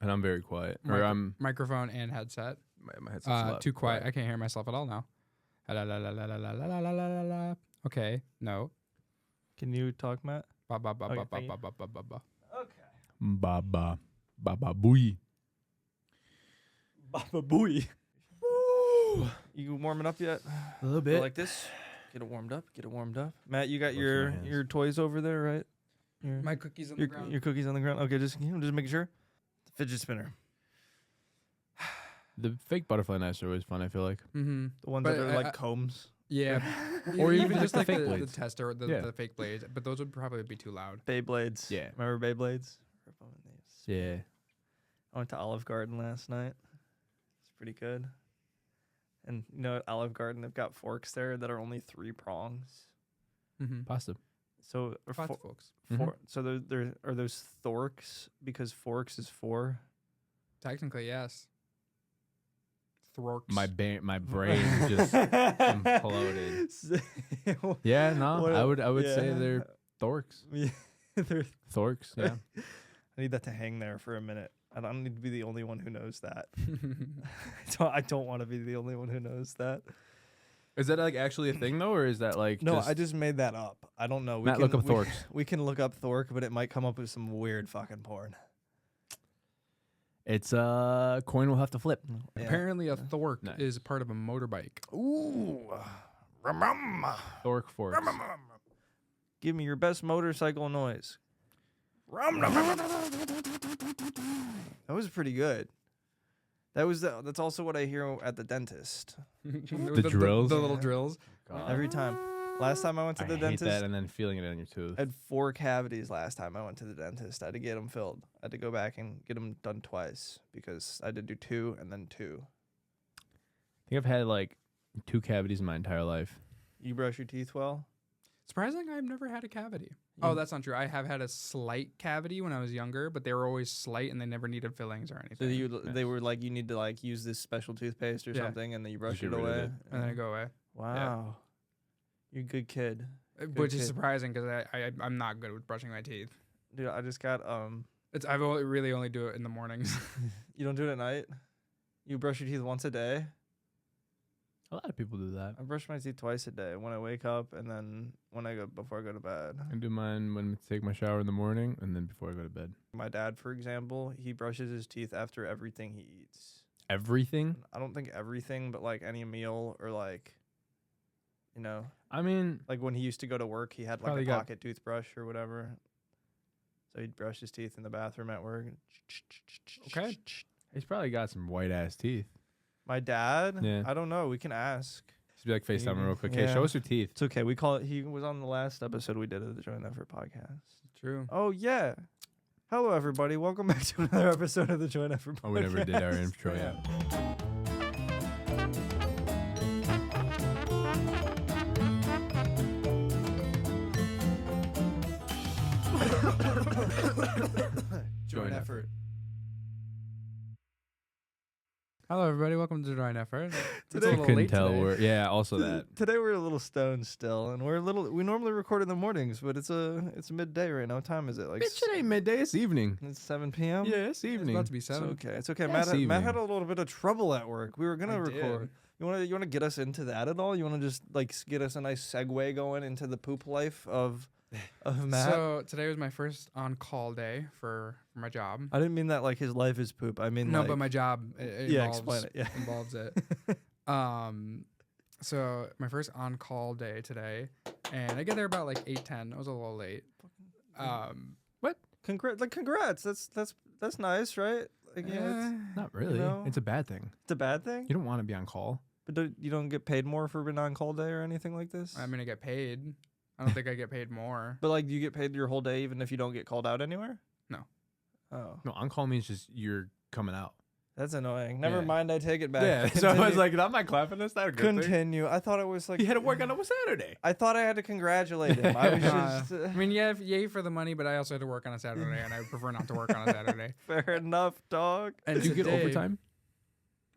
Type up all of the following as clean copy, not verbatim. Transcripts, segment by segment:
and I'm very quiet. Microphone and headset. My headset's too quiet. I can't hear myself at all now. Okay, no. Can you talk, Matt? Ba ba ba Okay, ba ba thank ba you. ba ba ba ba. Okay. Baba booey. Baba booey. Woo! You warming up yet? A little Go like this. Get it warmed up. Get it warmed up. Matt, you got Close your my hands. your toys over there, right? My cookies on the ground. Your cookies on the ground. Okay, just making sure. The fidget spinner. The fake butterfly knives are always fun. I feel like. Mm-hmm. The ones But that are like combs. Yeah. Or even just just the like fake the blades. tester, the fake blades. But those would probably be too loud. Beyblades. Yeah. Remember Beyblades? Yeah. I went to Olive Garden last night. It's pretty good. And you know at Olive Garden they've got forks there that are only 3 prongs. Mm-hmm. Pasta. So Pasta folks. so there are those thorks because forks is 4. Technically, yes. Thorks. My brain just imploded. Yeah, no, What- I would say yeah. they're thorks. Yeah, they're Thorks, yeah. I need that to hang there for a minute. I don't need to be the only one who knows that. I don't want to be the only one who knows that. Is that like actually a thing though, or is that like No, I just made that up. I don't know. Matt, look up thorks. We can look up thork, but it might come up with some weird fucking porn. It's a coin we'll have to flip. Yeah. Apparently, a thork Nice. is part of a motorbike. Ooh. Thork forks. Give me your best motorcycle noise. That was pretty good. That's also what I hear at the dentist. The drills? The little drills. Every time. Last time I went to the I hate dentist, that, and then feeling it on your tooth. I had 4 cavities last time I went to the dentist. I had to get them filled. I had to go back and get them done twice because I had to do 2 and then 2. I think I've had like 2 cavities in my entire life. You brush your teeth well? Surprisingly, I've never had a cavity. Oh, that's not true. I have had a slight cavity when I was younger, but they were always slight and they never needed fillings or anything. So they were like, you need to like use this special toothpaste or Yeah. something, and then you brush get it rid of away. it. And then I go away. Wow. You're a good kid. Which is kid. surprising because I'm not good with brushing my teeth. Dude, I just got Really only do it in the mornings. you don't do it at night? You brush your teeth once a day? A lot of people do that. I brush my teeth twice a day. When I wake up and then before I go to bed. I do mine when I take my shower in the morning and then before I go to bed. My dad, for example, he brushes his teeth after everything he eats. Everything? I don't think everything, but like any meal or like, you know, I mean, like when he used to go to work, he had like Probably a got- pocket toothbrush or whatever. So he'd brush his teeth in the bathroom at work. Okay. he's probably got some white ass teeth. My dad? Yeah. I don't know. We can ask. Just be like FaceTime real quick. Hey, Yeah. show us your teeth. It's okay. We call it. He was on the last episode we did of the Joint Effort podcast. True. Oh yeah. Hello everybody. Welcome back to another episode of the Joint Effort podcast. Oh, we never did our intro yet. Joint Effort. Hello, everybody. Welcome to Joint Effort. It's a Today- little Couldn't late tell today. where. Yeah, also that. Today we're a little stoned still, and we normally record in the mornings, but it's midday right now. What time is it? Like Bitch, it ain't midday. It's evening. it's 7 p.m. Yeah, it's It's evening. about to be It's 7. okay. It's okay. Yeah, Matt it's Matt had evening. a little bit of trouble at work. We were gonna I record. did. You wanna get us into that at all? You wanna just like get us a nice segue going into the poop life of Matt? So today was my first on-call day for my job. I didn't mean that like his life is poop. I mean No, like, but my job it yeah, involves, explain it. Yeah. involves it. So my first on-call day today, and I get there about like 8:10. I was a little late. Congrats. That's nice, right? Like, yeah, Not really. know? It's a bad thing. it's a bad thing. You don't want to be on call. But you don't get paid more for being on call day or anything like this. I mean, I get paid. I don't think I get paid more. But like, do you get paid your whole day even if you don't get called out anywhere? No. Oh, No, on call means just you're coming out. that's annoying. Never Yeah. mind. I take it back. Yeah. So I was like, I'm not clapping. That's not a good thing. continue. I thought it was like He had to work on a Saturday. I thought I had to congratulate him. I was just I mean, yeah, yay for the money, but I also had to work on a Saturday, and I would prefer not to work on a Saturday. fair enough, dog. And Did you get today- overtime?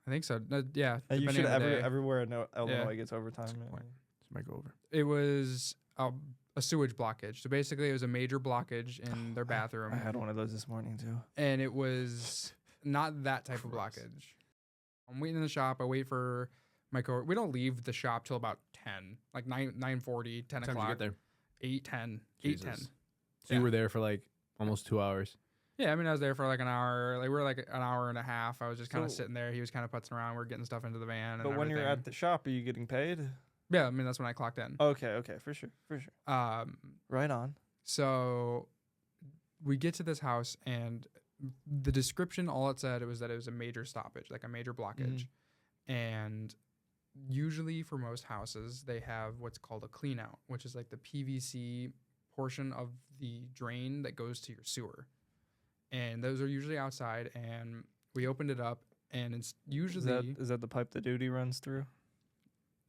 I think so. Yeah. And you depending should on the day. everywhere in Illinois Yeah. gets overtime. Yeah. This might go over. It was a sewage blockage. So basically, it was a major blockage in their bathroom, I had one of those this morning too. and it was not that type of blockage. I'm waiting in the shop. I wait for my coworker. We don't leave the shop till about 10, like 9:40, 10 What time did you o'clock. get there? 8:10, Jesus. 8:10. So Yeah. you were there for like almost 2 hours. Yeah, I mean, I was there for like an hour. Like we were like an hour and a half. I was just kind of So- sitting there. He was kind of putzing around. We're getting stuff into the van. And But when you're everything. at the shop, are you getting paid? Yeah, I mean that's when I clocked in. Okay, for sure. Right on. So we get to this house, and the description, all it said was that it was a major stoppage, like a major blockage. And usually for most houses, they have what's called a clean out, which is like the PVC portion of the drain that goes to your sewer. And those are usually outside, and we opened it up, and it's usually Is that the pipe the duty runs through?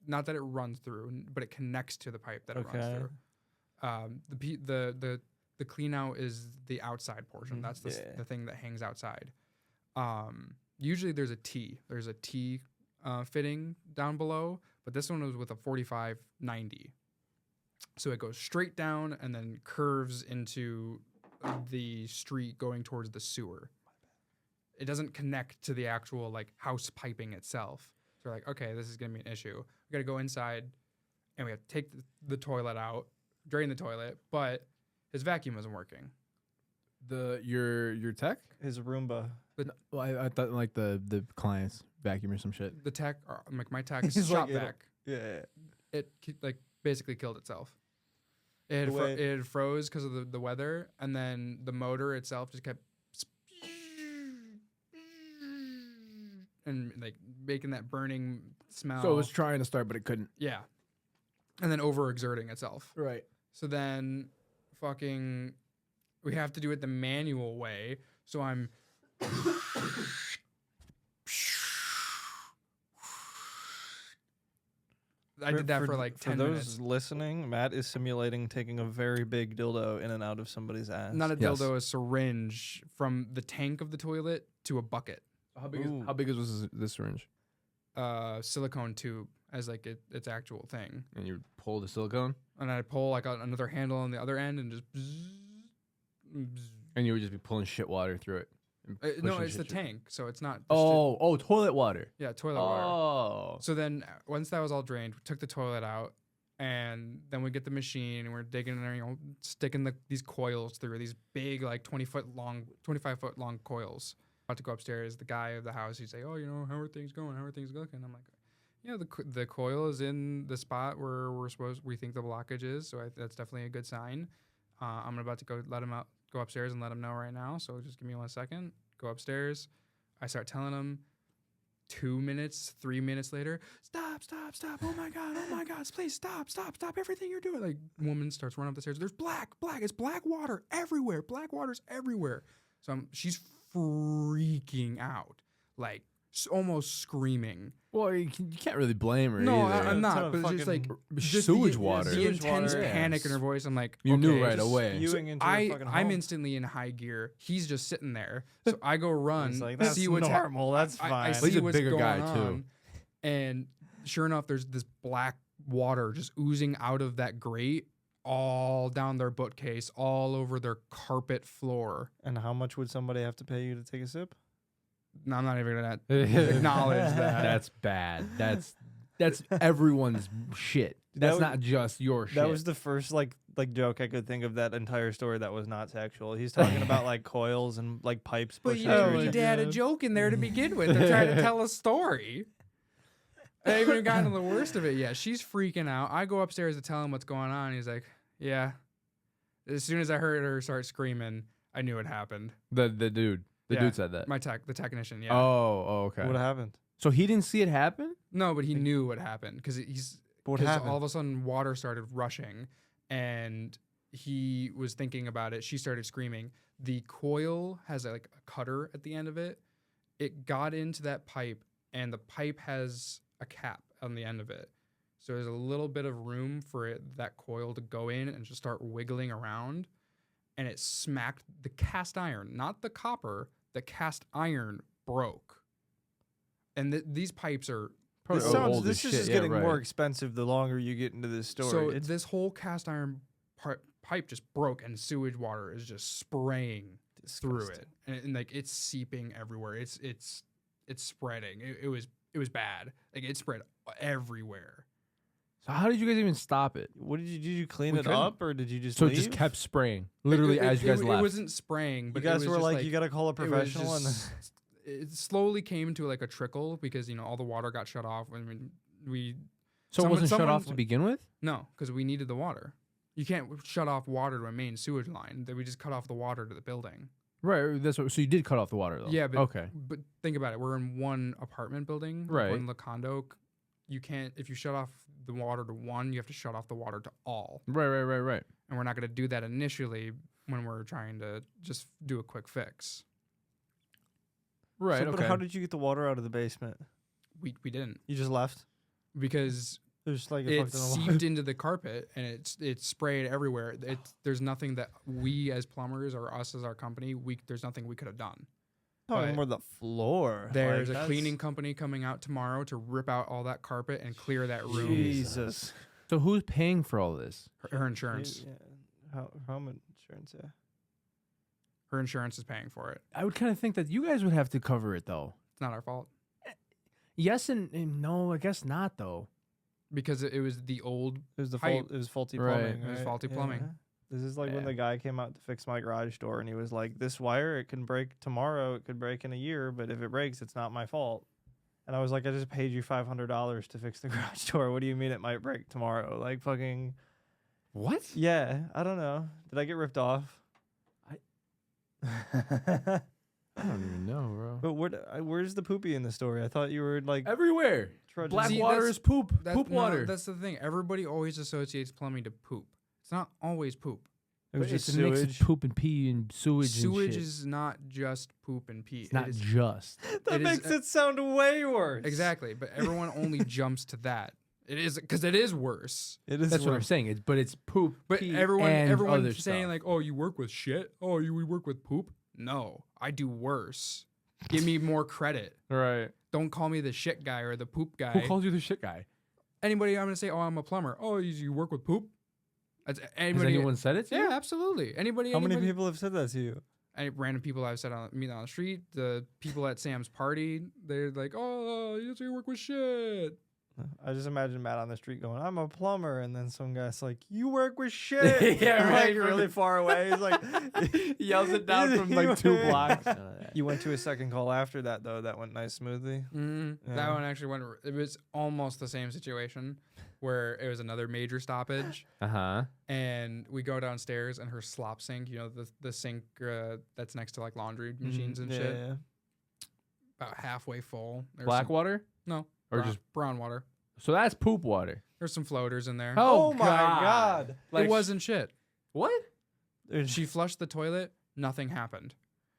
not that it runs through, but it connects to the pipe that it runs Okay. through. The clean out is the outside portion. Mhm. That's Yeah. the thing that hangs outside. Usually there's a T. There's a T fitting down below, but this one was with a 4590. So it goes straight down and then curves into the street going towards the sewer. It doesn't connect to the actual like house piping itself. So we're like, okay, this is gonna be an issue. We gotta go inside, and we have to take the toilet out, drain the toilet, but his vacuum wasn't working. Your tech? His Roomba. Well, I thought like the client's vacuum or some shit. The tech, like my tech's He's shop like, vac, Yeah. it like basically killed itself. It The way- it froze because of the weather, and then the motor itself just kept and like making that burning smell. So it was trying to start, but it couldn't. yeah, and then overexerting itself. Right. So then, we have to do it the manual way. So I'm. I did that for like 10 those minutes. listening, Matt is simulating taking a very big dildo in and out of somebody's ass. Not a Yes. dildo, a syringe from the tank of the toilet to a bucket. How big? Ooh. How big is this syringe? Silicone tube as like its actual thing. And you pull the silicone, And I pull like another handle on the other end and just. and you would just be pulling shit water through it. and No, pushing it's the shit through- tank, so it's not. Toilet water. Yeah, toilet water. Oh. So then once that was all drained, we took the toilet out, and then we get the machine and we're digging in there, sticking these coils through these big like 25 foot long coils. About to go upstairs, the guy of the house, he's like, "Oh, how are things going? How are things looking?" I'm like, the coil is in the spot where we think the blockage is, so that's definitely a good sign. I'm about to go go upstairs and let him know right now. So just give me 1 second. Go upstairs. I start telling him. 2 minutes, 3 minutes later, stop. Oh my God, please stop everything you're doing. Like, woman starts running up the stairs. There's it's black water everywhere. Black water's everywhere. So she's freaking out, like almost screaming. Well, you can't really blame her. No, either. I'm A ton not, of but it's just like fucking sewage water. The Sewage intense water. panic in her voice. I'm like, You knew okay, right just- away. Spewing into your fucking I'm home. instantly in high gear. He's just sitting there. So I go run, He's like, that's see what's normal. That's fine. I Well, see he's a what's bigger going guy, too. on, and sure enough, there's this black water just oozing out of that grate all down their bookcase, all over their carpet floor. And how much would somebody have to pay you to take a sip? No, I'm not even gonna acknowledge that. That's bad. That's everyone's shit. That's was- not just your shit. That was the first like joke I could think of that entire story that was not sexual. He's talking about like coils and like pipes. But pushing you through didn't each need other. to add a joke in there to begin with. They're trying to tell a story. I haven't even gotten to the worst of it yet. She's freaking out. I go upstairs to tell him what's going on. He's like, "Yeah." As soon as I heard her start screaming, I knew it happened. the dude. The Yeah. dude said that. The technician. Yeah. Oh, okay. What happened? So he didn't see it happen? No, but he knew what happened because What 'cause happened? all of a sudden water started rushing, and he was thinking about it. She started screaming. The coil has like a cutter at the end of it. It got into that pipe, and the pipe has a cap on the end of it. So there's a little bit of room for that coil to go in and just start wiggling around. And it smacked the cast iron, not the copper. The cast iron broke. And these pipes are Probably old as this shit. is just Yeah, getting right. more expensive the longer you get into this story. So It's- this whole cast iron pipe just broke, and sewage water is just spraying through Disgusting. it, and like it's seeping everywhere. It's spreading. It was bad. Like it spread everywhere. So how did you guys even stop it? What did you clean We it couldn't. up or did you just So leave? it just kept spraying, literally It- as you guys it left. It wasn't spraying, You but guys it was were just like, you got to call a it was professional. just- it slowly came to like a trickle because all the water got shut off when we so it wasn't shut someone- off to begin with. no, because we needed the water. You can't shut off water to a main sewage line. That we just cut off the water to the building. Right. That's what. So you did cut off the water though. Yeah, but okay. But think about it. We're in one apartment building, Right. One condo. You can't if you shut off the water to one, you have to shut off the water to all. Right. And we're not going to do that initially when we're trying to just do a quick fix. Right. So, okay. But how did you get the water out of the basement? We didn't You just left? because There's like it fucked in a lot. seeped into the carpet and it sprayed everywhere. There's nothing that we as plumbers or us as our company there's nothing we could have done. Talking but more the floor. There's Like, a that's- cleaning company coming out tomorrow to rip out all that carpet and clear that room. Jesus. So who's paying for all this? Her insurance. Yeah. Home insurance, yeah. Her insurance is paying for it. I would kind of think that you guys would have to cover it though. It's not our fault Yes and no, I guess not though. because it was the old. It was Pipe. it was faulty Right. plumbing. It was right? faulty plumbing. Yeah. This is like when Yeah. the guy came out to fix my garage door and he was like, "This wire, it can break tomorrow, it could break in a year, but if it breaks, it's not my fault." And I was like, "I just paid you $500 to fix the garage door. What do you mean it might break tomorrow?" Like fucking What? yeah, I don't know. Did I get ripped off? I don't even know, bro. But where's the poopy in the story? I thought you were like Everywhere. trudging. Black See, water that's- is poop. That- Poop no, water. That's the thing. Everybody always associates plumbing to poop. It's not always poop. It was But just it's a mix sewage. of poop and pee and sewage. Sewage and shit. is not just poop and pee. It's not it is, just. That it is makes a- it sound way worse. exactly, but everyone only jumps to that. It is because it is worse. It is. That's what I'm worse. saying. But it's poop. But pee, everyone and everyone's other saying stuff. like, "Oh, you work with shit. Oh, we work with poop." No, I do worse. Give me more credit. Right. Don't call me the shit guy or the poop guy. Who calls you the shit guy? Anybody I'm gonna say, "Oh, I'm a plumber." Oh, you work with poop? That's Has anybody. anyone said it to you? Yeah, absolutely. Anybody. How many anybody- people have said that to you? Random people I've meet on the street, the people at Sam's party, they're like, "Oh, you work with shit." I just imagine Matt on the street going, "I'm a plumber," and then some guy's like, "You work with shit." Yeah, right. Like really far away. He's like, Yells it down from like 2 blocks. You went to a second call after that though. That went nice smoothly. That Yeah. one actually went. It was almost the same situation, where it was another major stoppage, Uh-huh. and we go downstairs, and her slop sink, the sink that's next to like laundry machines and yeah, shit, yeah. about halfway full. There's Black some- water? No, Or brown, just brown water. so that's poop water. There's some floaters in there. Oh my God. It wasn't shit. What? There's- She flushed the toilet. Nothing happened.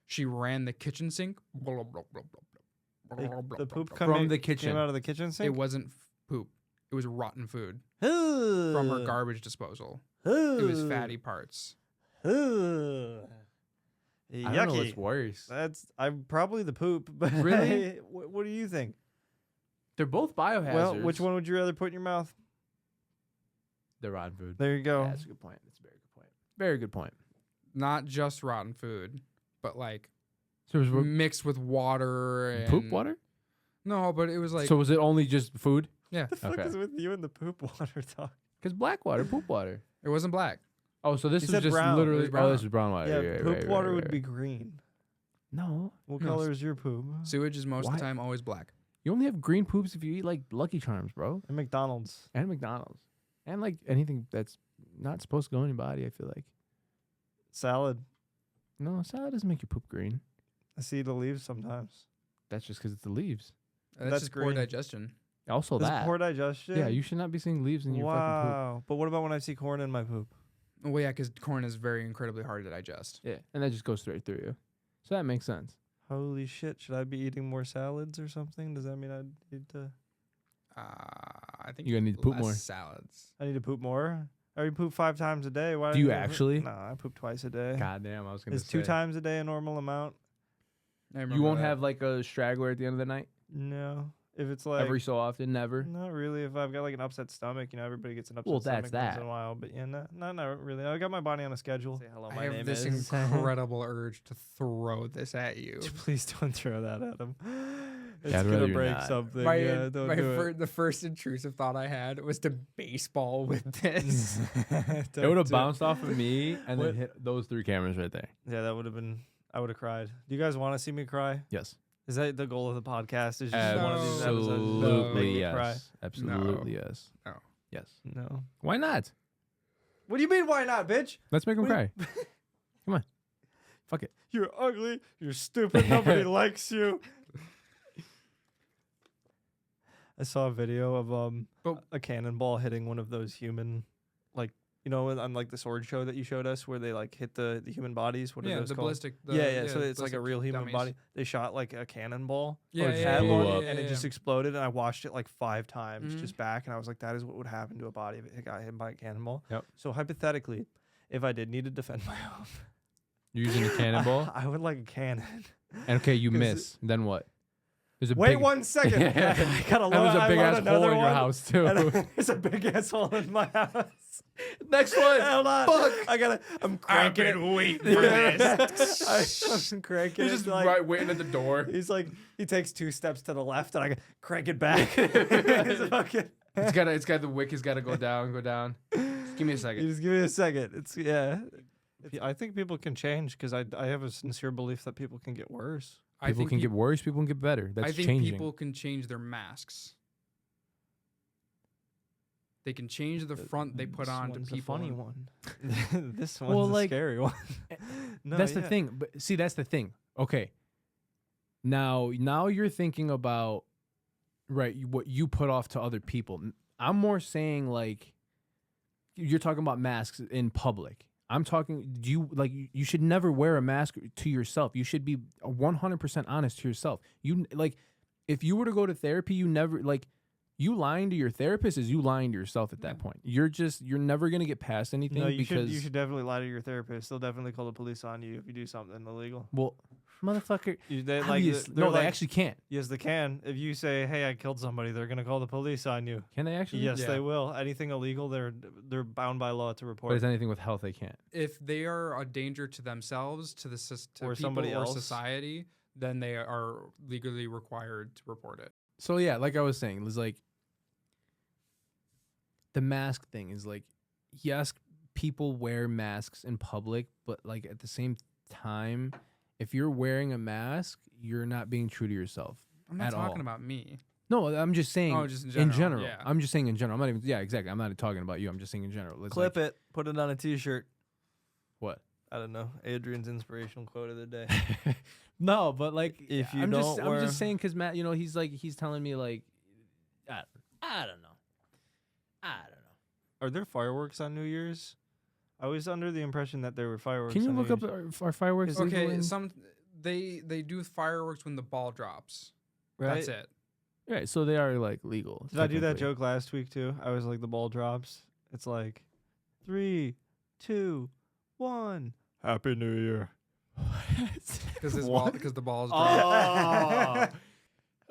She ran the kitchen sink. Blah, blah, blah, blah, blah, like, blah, blah, the blah, poop blah. coming the kitchen. came out of the kitchen It sink. wasn't poop. It was rotten food from her garbage disposal. It was fatty parts. Yucky. I don't know what's worse. I'm probably the poop, but Really? what do you think? They're both biohazards. Well, which one would you rather put in your mouth? They're rotten food. There you go. Yeah, that's a good point. That's a very good point. Very good point. Not just rotten food, but like So was mixed with water and poop water? No, but it was like So was it only just food? yeah, The fuck Okay. is with you and the poop water talk? Because black water, poop water. it wasn't black. Oh, so this You is said just brown. It literally. was brown. Oh, this is brown water. Yeah, right, poop right, water right, would right. be green. No, What No, color is your poop? Sewage is most of Why? the time always black. you only have green poops if you eat like Lucky Charms, bro, And McDonald's. and McDonald's, and like anything that's not supposed to go in your body. I feel like Salad. no salad doesn't make your poop green. I see the leaves sometimes. That's just because it's the leaves. That's That's just poor green. digestion. Also Is it that. poor digestion? Yeah, you should not be seeing leaves in your fucking Wow. But what about when I see corn in my poop? Well, yeah, because corn is very incredibly hard to digest. poop. Yeah, and that just goes straight through you. So that makes sense. Holy shit. Should I be eating more salads or something? Does that mean I need to I think You're gonna need to poop less more. salads. I need to poop more? I already poop 5 times a day. Why Do you I need to poop- actually? No, I poop twice a day. God damn, I was gonna Is say. 2 times a day a normal amount? I You remember won't that. have like a straggler at the end of the night. No. If it's like Every so often, never. not really. If I've got like an upset stomach, everybody gets an upset Well, stomach that's once that. in a while. But yeah, not really. I got my body on a schedule. Say hello, I my have name this is. incredible urge to throw this at you. Please don't throw that at him. It's I'd rather gonna you break not. something. My, Yeah, don't do the first intrusive thought I had was to baseball with this. it. It would have Don't do bounced off of me and What? then hit those 3 cameras right there. Yeah, that would have been. I would have cried. Do you guys want to see me cry? Yes. Is that the goal of the podcast? Is just one of these episodes to make Absolutely me yes. cry? Absolutely yes. No. Yes. No. Why not? What do you mean? Why not, bitch? Let's make him Wait. cry. Come on. Fuck it. You're ugly. You're stupid. Nobody likes you. I saw a video of But- a cannonball hitting one of those human, like on like the sword show that you showed us, where they like hit the human bodies. What are Yeah, those the called? ballistic. Yeah. So it's like a ballistic real human dummies. body. They shot like a cannonball. Yeah, just yeah, At yeah, blew one, up. yeah, and it yeah. just exploded. And I watched it like 5 times Mhm. just back, and I was like, that is what would happen to a body if it got hit by a cannonball. Yep. So hypothetically, if I did need to defend my home, You're using a cannonball? I would like a cannon. And okay, you 'Cause miss. Then what? There's a Wait big, 1 second. I gotta and there's a I big load ass hole another in your one, house too. and there's a big ass hole in my house. Next one. Hold on. Fuck. I'm cranking it. waiting I'm cranking He's it. just Like, right waiting at the door. he's like, he takes 2 steps to the left, and I crank it back. It's fucking- It's got the wick has got to go down. Just give me a You second. just give me a second. It's yeah. I think people can change because I have a sincere belief that people can get worse. I People think can get worse. People can get better. That's I think changing. people can change their masks. They can change the front they put This on to one's people. a funny and- one. This one's Well, a like, scary one. No, that's the yeah. thing. But see, that's the thing. Okay. Now you're thinking about what you put off to other people. I'm more saying like you're talking about masks in public. I'm talking you should never wear a mask to yourself. You should be 100% honest to yourself. You like if you were to go to therapy, you never like you lying to your therapist is you lying to yourself at that point. You're never going to get past anything No, you because should definitely lie to your therapist. They'll definitely call the police on you if you do something illegal. well, motherfucker, They obviously, they're no, they like, actually can't. yes, they can. If you say, "Hey, I killed somebody," they're gonna call the police on you. Can they actually? Yes, Yeah. they will. Anything illegal, they're bound by law to But report. is anything with health they can't? If they are a danger to themselves, to the to Or people somebody or else. society, then they are legally required to report it. So yeah, like I was saying, it was like the mask thing is like, yes, people wear masks in public, but like at the same time, if you're wearing a mask, you're not being true to yourself. I'm not At talking all. about me. No, I'm just saying. Oh, just in in general, general. yeah. I'm just saying in general. I'm not even. Yeah, exactly. I'm not talking about you. I'm just saying in general. It's Clip like, it. Put it on a T-shirt. What? I don't know. Adrian's inspirational quote of the day. No, but like If you I'm don't I'm wear- just saying because Matt, he's telling me like, I don't know. Are there fireworks on New Year's? I was under the impression that there were fireworks. Can you on look New up our fireworks? legal Okay, in- they do fireworks when the ball drops. Year's, right? That's it. Right, so they are like legal. Did I do that technically. joke last week too? I was like, the ball drops. It's like 3, 2, 1. Happy New Year. Because the ball's Oh,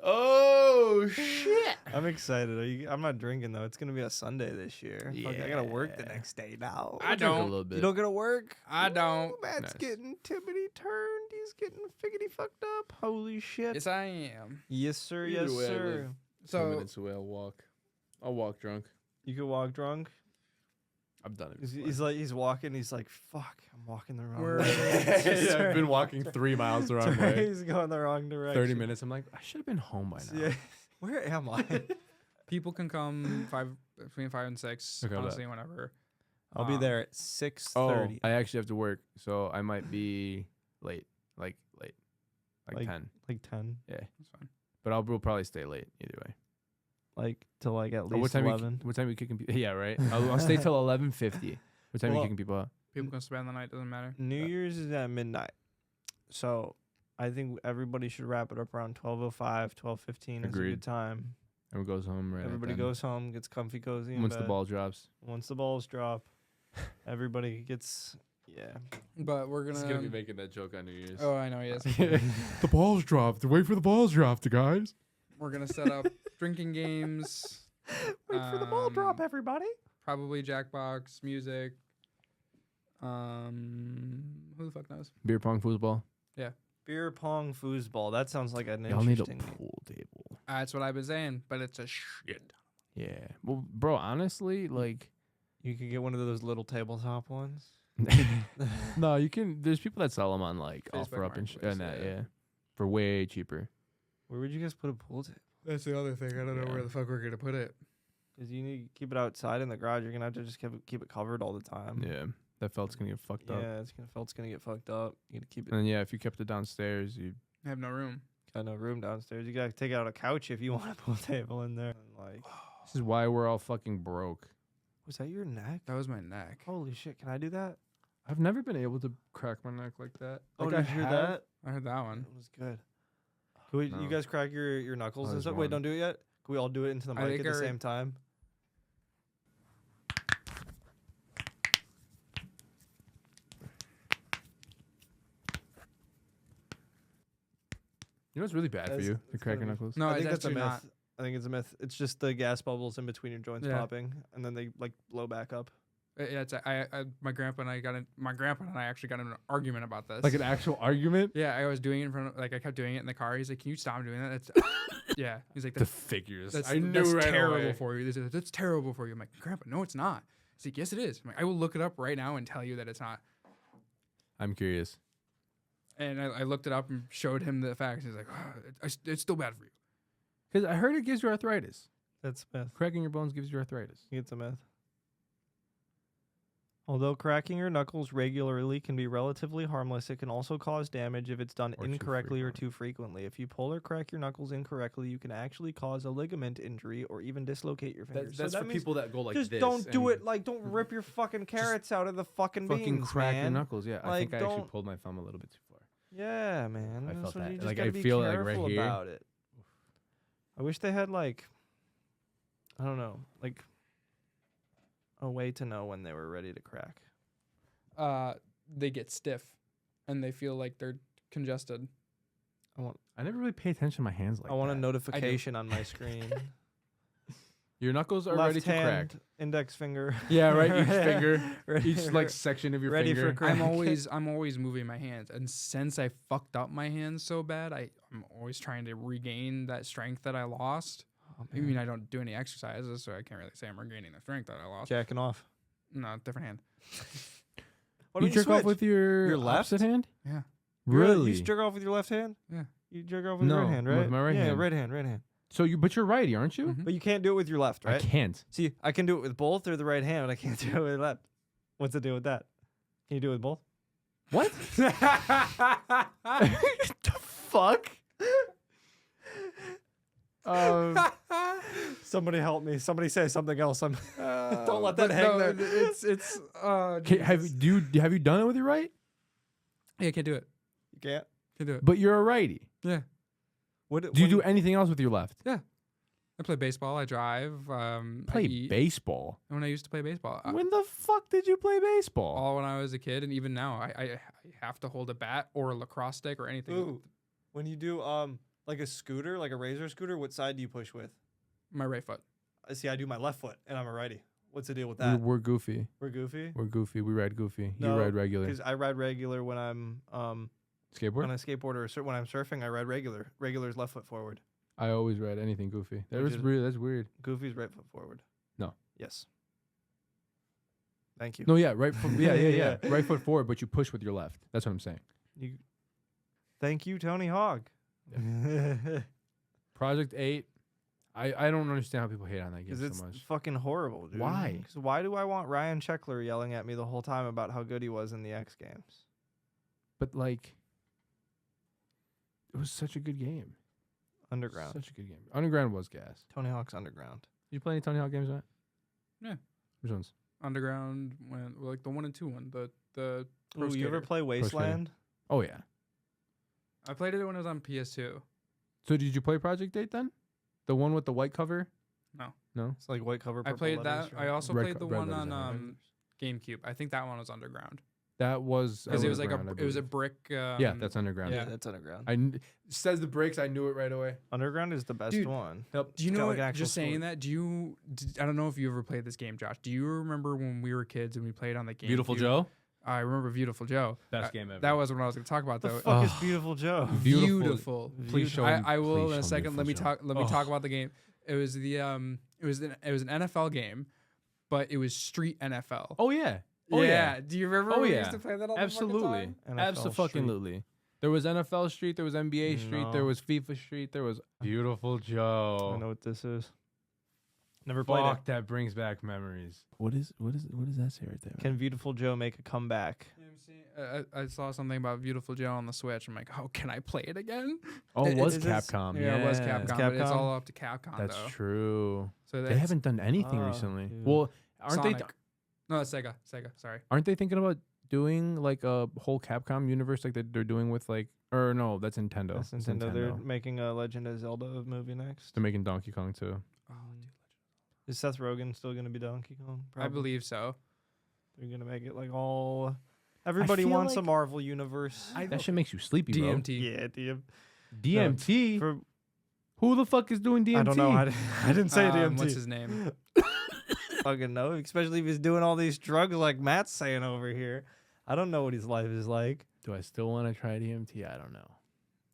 oh shit! I'm excited. I'm not drinking though. It's gonna be a Sunday this year. Fuck, I gotta work the Yeah. next day now. I A don't. little bit. You don't gotta work. I don't. Ooh, Matt's Nice. getting tippity turned. He's getting figgity fucked up. Holy shit. Yes, I am. Yes, sir. Either Yes, way, I sir. live. 2 So minutes away, I'll walk. I'll walk drunk. You could walk drunk. I've done it. He's walking. He's like, fuck. I'm walking the wrong We're- way. I've been walking 3 miles the wrong way. He's going the wrong direction. 30 minutes. I'm like, I should have been home by now. Yeah. Where am I? people can come between 5 and 6. Okay, Honestly, whenever. I'll be there at 6:30. I actually have to work, so I might be late. Like 10. Like 10. Yeah, That's fine. but we'll probably stay late either way. Like till like at Or least what time? 11. What time we kicking people? Yeah, right. I'll stay till 11:50. What time Well, we kicking people out? People can spend the night. Doesn't matter. New Year's is at midnight. So I think everybody should wrap it up around 12:05, 12:15 is a Agreed. good time. Everyone goes home right. at Everybody 10. goes home, gets comfy cozy in once the bed. ball drops. Once the balls drop, everybody gets But we're gonna. making that joke on New Year's. Oh, I know. Yes. The balls dropped. Wait for the balls dropped, guys. We're gonna set up drinking games. Wait for the ball drop, everybody. Probably Jackbox, music. Who the fuck knows? Beer pong, foosball. Beer pong foosball. That sounds like an Y'all need a interesting. pool table. That's what I've been saying, but it's a shit. Yeah. Well, bro, honestly, like, You could get one of those little tabletop ones. no, you can. There's people that sell them on like Facebook offer up and Marketplace, that, yeah. yeah, for way cheaper. Where would you guys put a pool table? That's the other thing. I don't know Yeah. where the fuck we're gonna put it. Because you need to keep it outside in the garage. You're gonna have to just keep it covered all the time. Yeah, that felt's gonna get fucked up. Yeah, felt's gonna get fucked up. You gotta keep it. And yeah, if you kept it downstairs, you I have no room. Got no room downstairs. You gotta take out a couch if you want a pool table in there. And like, this is why we're all fucking broke. was that your neck? That was my neck. Holy shit! Can I do that? I've never been able to crack my neck like that. Oh, Like, did I you hear have- that? I heard that one. It was good. Can we, No. You guys crack your knuckles Oh, and there's stuff? Wait, one. don't do it yet. Can we all do it into the I mic think at the I same time? You know what's really bad for That's- you? The that's cracking gotta be- knuckles. No, I think it's that's a actually myth. not. I think it's a myth. It's just the gas bubbles in between your joints Yeah. popping, and then they like blow back up. Yeah, it's my grandpa and I actually got in an argument about this. Like an actual argument. yeah, I was doing it in front of I kept doing it in the car. He's like, "Can you stop doing that?" That's yeah. He's like, The "That's figures. that's, I knew that's right terrible away. for you." He's like, "That's terrible for you." I'm like, "Grandpa, no, it's not." He's like, "Yes, it is." I'm like, "I will look it up right now and tell you that it's not." I'm curious. And I looked it up and showed him the facts. He's like, "It's still bad for you." Because I heard it gives you arthritis. That's a myth. Cracking your bones gives you arthritis. It's a myth. Although cracking your knuckles regularly can be relatively harmless, it can also cause damage if it's done Or too incorrectly or frequent. too frequently. If you pull or crack your knuckles incorrectly, you can actually cause a ligament injury or even dislocate your fingers. That's so for that means people that go like just this. don't do and it. Like, don't rip your fucking carrots out of the fucking Fucking beans, crack man. your knuckles. Yeah, I Like, think I actually don't- pulled my thumb a little bit too far. Yeah, man. I That's felt what that. You just Like, gotta I be feel it, like, right careful here. about it. I wish they had like, I don't know, like a way to know when they were ready to crack. They get stiff, and they feel like they're congested. I never really pay attention to my hands like I want a that. notification on my screen. Your knuckles are Left ready to hand, crack. index finger. Yeah, right. Each finger, Ready each for- like section of your ready for finger. crack. I'm always moving my hands, and since I fucked up my hands so bad, I'm always trying to regain that strength that I lost. Oh, I mean, man. I don't do any exercises, so I can't really say I'm regaining the strength that I lost. Jacking off. No, different hand. Why You don't jerk off switch? with your Your left? opposite hand? Yeah. Really? You jerk off with your left hand? Yeah. You jerk off with your No, right hand, with right? my right yeah, hand. right hand, right hand. So but you're righty, aren't you? Mhm. But you can't do it with your left, right? I can't. See, I can do it with both or the right hand, but I can't do it with the left. What's the deal with that? Can you do it with both? What? the fuck? Somebody help me. Somebody say something else. Don't let But that hang there. It's Have you done it with your right? yeah, I can't do it. You can't. Can't do it. But you're a righty. Yeah. What, Do you do anything else with your left? I play baseball. I drive. I Play eat. baseball. When I used to play baseball, When the fuck did you play baseball? all when I was a kid, and even now, I have to hold a bat or a lacrosse stick or anything. Ooh. When you do like a scooter, like a razor scooter, what side do you push with? My right foot. See, I do my left foot, and I'm a righty. What's the deal with We're, that? we're goofy. We're goofy. We're goofy. We ride goofy. No, you ride regular. Because I ride regular when I'm Skateboard? when I skateboard or when I'm surfing. I ride regular. Regular's left foot forward. I always ride anything goofy. That Which was is- weird. That's weird. Goofy's right foot forward. No. Yes. Thank you. No, yeah, right foot. Yeah. Yeah. Right foot forward, but you push with your left. That's what I'm saying. Thank you, Tony Hawk. Project 8. I don't understand how people hate on that game Because so it's much. fucking horrible, dude. Why? 'Cause why do I want Ryan Sheckler yelling at me the whole time about how good he was in the X Games? But like, it was such a good game. Underground. Such a good game. Underground was gas. Tony Hawk's Underground. Did you play any Tony Hawk games, right? Yeah. Which ones? Underground, like the 1 and 2 one, the Pro Ooh, you ever Skater. play Wasteland? Oh yeah. I played it when it was on PS2. So did you play Project 8 then? The one with the white cover? No. No. It's like white cover. I purple played letters, that. right? I also Red played the red one letters on on it, right? GameCube. I think that one was Underground. That was because it was like underground, I it was a believe. brick. Yeah, that's underground. yeah. That's underground. Says the bricks. I knew it right away. Underground is the best Dude, one. Do you It's got, know? like, an actual Just saying story. that. I don't know if you ever played this game, Josh. Do you remember when we were kids and we played on the game? Beautiful Joe. I remember Beautiful Joe. Best game ever. That was what I was going to talk about, The though. fuck is Oh. Beautiful Joe? Beautiful. Please show me. I will please in a show me second. Let me Beautiful talk. Let me Joe. talk about the game. It was it was an NFL game, but it was street NFL. Oh yeah. Oh yeah. Do you remember? Oh, when we yeah. used to play that all Absolutely. the fucking time? Absolutely. There was NFL Street. There was NBA Street. There No. was FIFA Street. There was Beautiful I Joe. know what this is. Never played it. Fuck, that brings back memories. What does that say right there? Can Beautiful Joe make a comeback? You know what I'm saying? I saw something about Beautiful Joe on the Switch. I'm like, oh, can I play it again? Oh, it was is this- Capcom. Yeah, it was Yeah. Capcom. But it's Capcom? all up to Capcom. That's though. true. So They that's haven't done anything Oh, recently. dude. Well, aren't they? Sonic. No, that's Sega. Sorry. Aren't they thinking about doing like a whole Capcom universe like they're doing with like? Or no, that's Nintendo. That's It's Nintendo. They're making a Legend of Zelda movie next. They're making Donkey Kong too. Oh, Is Seth Rogen still going to be Donkey Kong? I believe so. They're going to make it like all. Everybody feel wants a like- Marvel universe. That shit makes you sleepy, bro. DMT. Yeah, DM. DMT. For, Who the fuck is doing DMT? I don't know. I didn't say DMT. What's his name? Fucking know, especially if he's doing all these drugs like Matt's saying over here. I don't know what his life is like. Do I still want to try DMT? I don't know.